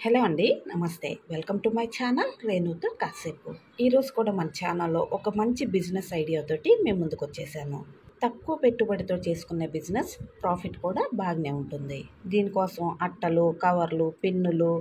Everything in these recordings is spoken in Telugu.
హలో అండి, నమస్తే. వెల్కమ్ టు మై ఛానల్ రేణుతో కాసేపు. ఈరోజు కూడా మన ఛానల్లో ఒక మంచి బిజినెస్ ఐడియాతోటి మేము ముందుకు వచ్చేసాను. తక్కువ పెట్టుబడితో చేసుకునే బిజినెస్, ప్రాఫిట్ కూడా బాగానే ఉంటుంది. దీనికోసం అట్టలు, కవర్లు, పిన్నులు,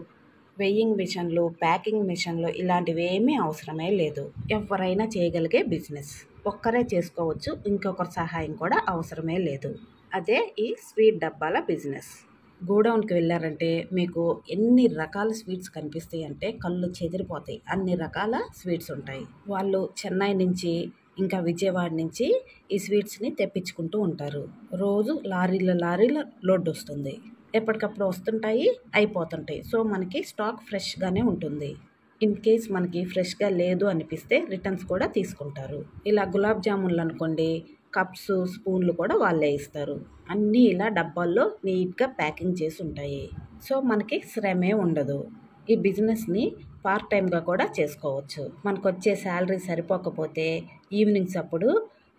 వెయ్యింగ్ మిషన్లు, ప్యాకింగ్ మిషన్లు ఇలాంటివి ఏమీ అవసరమే లేదు. ఎవరైనా చేయగలిగే బిజినెస్. ఒక్కరే చేసుకోవచ్చు, ఇంకొకరి సహాయం కూడా అవసరమే లేదు. అదే ఈ స్వీట్ డబ్బాల బిజినెస్. గోడౌన్కి వెళ్ళారంటే మీకు ఎన్ని రకాల స్వీట్స్ కనిపిస్తాయి అంటే కళ్ళు చెదిరిపోతాయి. అన్ని రకాల స్వీట్స్ ఉంటాయి. వాళ్ళు చెన్నై నుంచి ఇంకా విజయవాడ నుంచి ఈ స్వీట్స్ని తెప్పించుకుంటూ ఉంటారు. రోజు లారీల లోడ్ వస్తుంది. ఎప్పటికప్పుడు వస్తుంటాయి, అయిపోతుంటాయి. సో మనకి స్టాక్ ఫ్రెష్గానే ఉంటుంది. ఇన్ కేస్ మనకి ఫ్రెష్గా లేదు అనిపిస్తే రిటర్న్స్ కూడా తీసుకుంటారు. ఇలా గులాబ్ జామున్లు అనుకోండి, కప్స్, స్పూన్లు కూడా వాళ్ళే ఇస్తారు. అన్నీ ఇలా డబ్బాల్లో నీట్గా ప్యాకింగ్ చేసి ఉంటాయి. సో మనకి శ్రమే ఉండదు. ఈ బిజినెస్ని పార్ట్ టైంగా కూడా చేసుకోవచ్చు. మనకు వచ్చే శాలరీ సరిపోకపోతే ఈవినింగ్స్ అప్పుడు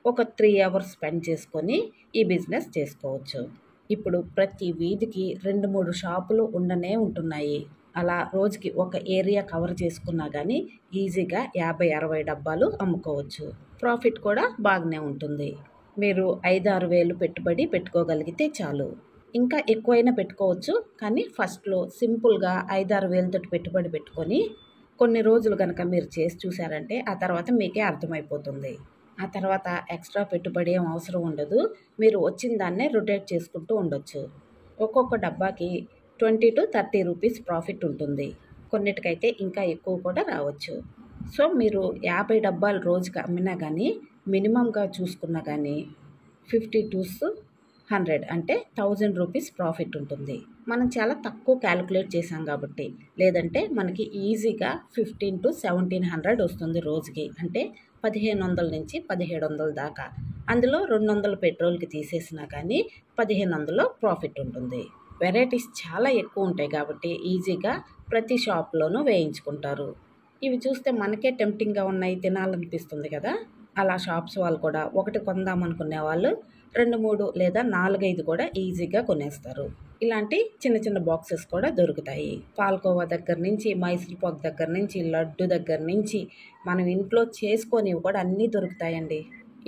ఒక 3 అవర్స్ స్పెండ్ చేసుకొని ఈ బిజినెస్ చేసుకోవచ్చు. ఇప్పుడు ప్రతి వీధికి 2-3 షాపులు ఉండనే ఉంటున్నాయి. అలా రోజుకి ఒక ఏరియా కవర్ చేసుకున్నా కానీ ఈజీగా 50-60 డబ్బాలు అమ్ముకోవచ్చు. ప్రాఫిట్ కూడా బాగానే ఉంటుంది. మీరు 5-6 వేలు పెట్టుబడి పెట్టుకోగలిగితే చాలు. ఇంకా ఎక్కువైనా పెట్టుకోవచ్చు, కానీ ఫస్ట్లో సింపుల్గా 5-6 వేలతో పెట్టుబడి పెట్టుకొని కొన్ని రోజులు కనుక మీరు చేసి చూసారంటే ఆ తర్వాత మీకే అర్థమైపోతుంది. ఆ తర్వాత ఎక్స్ట్రా పెట్టుబడి ఏం అవసరం ఉండదు. మీరు వచ్చిన దాన్నే రొటేట్ చేసుకుంటూ ఉండొచ్చు. ఒక్కొక్క డబ్బాకి 20-30 రూపీస్ ప్రాఫిట్ ఉంటుంది. కొన్నిటికైతే ఇంకా ఎక్కువ కూడా రావచ్చు. సో మీరు 50 డబ్బాలు రోజుకి అమ్మినా కానీ మినిమంగా చూసుకున్నా కానీ 50-100 అంటే 1000 రూపీస్ ప్రాఫిట్ ఉంటుంది. మనం చాలా తక్కువ క్యాలిక్యులేట్ చేసాం కాబట్టి. లేదంటే మనకి ఈజీగా 15-1700 వస్తుంది రోజుకి. అంటే 1500 నుంచి 1700 దాకా. అందులో 200 పెట్రోల్కి తీసేసినా కానీ 1500 ప్రాఫిట్ ఉంటుంది. వెరైటీస్ చాలా ఎక్కువ ఉంటాయి కాబట్టి ఈజీగా ప్రతి షాప్లోనూ వేయించుకుంటారు. ఇవి చూస్తే మనకే టెంప్టింగ్గా ఉన్నాయి, తినాలనిపిస్తుంది కదా. అలా షాప్స్ వాళ్ళు కూడా ఒకటి కొందామనుకునే వాళ్ళు 2-3 లేదా 4-5 కూడా ఈజీగా కొనేస్తారు. ఇలాంటి చిన్న చిన్న బాక్సెస్ కూడా దొరుకుతాయి. పాల్కోవా దగ్గర నుంచి, మైసూర్ పాక్ దగ్గర నుంచి, లడ్డు దగ్గర నుంచి మనం ఇంట్లో చేసుకొనివి కూడా అన్నీ దొరుకుతాయండి.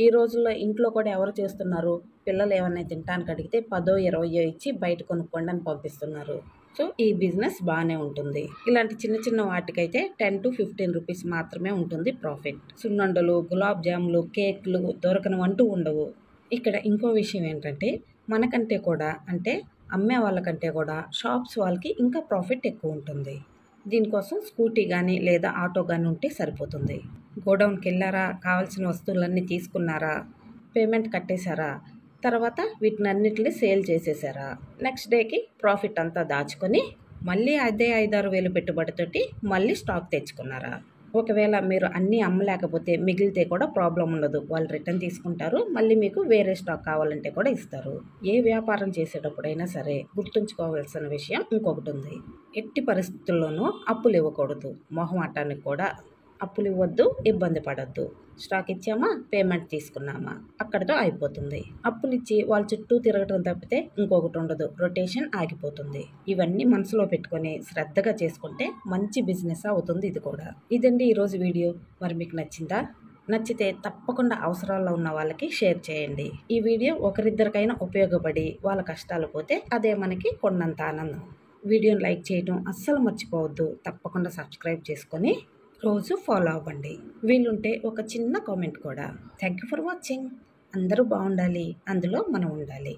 ఈ రోజుల్లో ఇంట్లో కూడా ఎవరు చేస్తున్నారు? పిల్లలు ఏమన్నా తినడానికి అడిగితే 10-20 ఇచ్చి బయట కొనుక్కోండి అని పంపిస్తున్నారు. సో ఈ బిజినెస్ బాగానే ఉంటుంది. ఇలాంటి చిన్న చిన్న వాటికైతే 10-15 రూపీస్ మాత్రమే ఉంటుంది ప్రాఫిట్. సున్నుండలు, గులాబ్ జాములు, కేక్లు దొరకనివంటూ ఉండవు. ఇక్కడ ఇంకో విషయం ఏంటంటే మనకంటే కూడా, అంటే అమ్మే వాళ్ళకంటే కూడా షాప్స్ వాళ్ళకి ఇంకా ప్రాఫిట్ ఎక్కువ ఉంటుంది. దీనికోసం స్కూటీ కానీ లేదా ఆటో కానీ ఉంటే సరిపోతుంది. గోడౌన్కి వెళ్ళారా, కావాల్సిన వస్తువులన్నీ తీసుకున్నారా, పేమెంట్ కట్టేశారా, తర్వాత వీటినన్నిటిని సేల్ చేసేసారా, నెక్స్ట్ డేకి ప్రాఫిట్ అంతా దాచుకొని మళ్ళీ అదే 5-6 వేలు పెట్టుబడితోటి మళ్ళీ స్టాక్ తెచ్చుకున్నారా. ఒకవేళ మీరు అన్నీ అమ్మలేకపోతే మిగిలితే కూడా ప్రాబ్లం ఉండదు. వాళ్ళు రిటర్న్ తీసుకుంటారు. మళ్ళీ మీకు వేరే స్టాక్ కావాలంటే కూడా ఇస్తారు. ఏ వ్యాపారం చేసేటప్పుడైనా సరే గుర్తుంచుకోవాల్సిన విషయం ఇంకొకటి ఉంది. ఎట్టి పరిస్థితుల్లోనూ అప్పులు ఇవ్వకూడదు. మొహమాటానికి కూడా అప్పులు ఇవ్వద్దు, ఇబ్బంది పడద్దు. స్టాక్ ఇచ్చామా, పేమెంట్ తీసుకున్నామా, అక్కడితో అయిపోతుంది. అప్పులు ఇచ్చి వాళ్ళ చుట్టూ తిరగటం తప్పితే ఇంకొకటి ఉండదు. రొటేషన్ ఆగిపోతుంది. ఇవన్నీ మనసులో పెట్టుకొని శ్రద్ధగా చేసుకుంటే మంచి బిజినెస్ అవుతుంది ఇది కూడా. ఇదండి ఈరోజు వీడియో. మరి మీకు నచ్చిందా? నచ్చితే తప్పకుండా అవసరాల్లో ఉన్న వాళ్ళకి షేర్ చేయండి. ఈ వీడియో ఒకరిద్దరికైనా ఉపయోగపడి వాళ్ళ కష్టాలు పోతే అదే మనకి కొండంత ఆనందం. వీడియోని లైక్ చేయడం అస్సలు మర్చిపోవద్దు. తప్పకుండా సబ్స్క్రైబ్ చేసుకొని రోజు ఫాలో అవ్వండి. వీలుంటే ఒక చిన్న కామెంట్ కూడా. Thank you for watching. అందరూ బాగుండాలి, అందులో మనం ఉండాలి.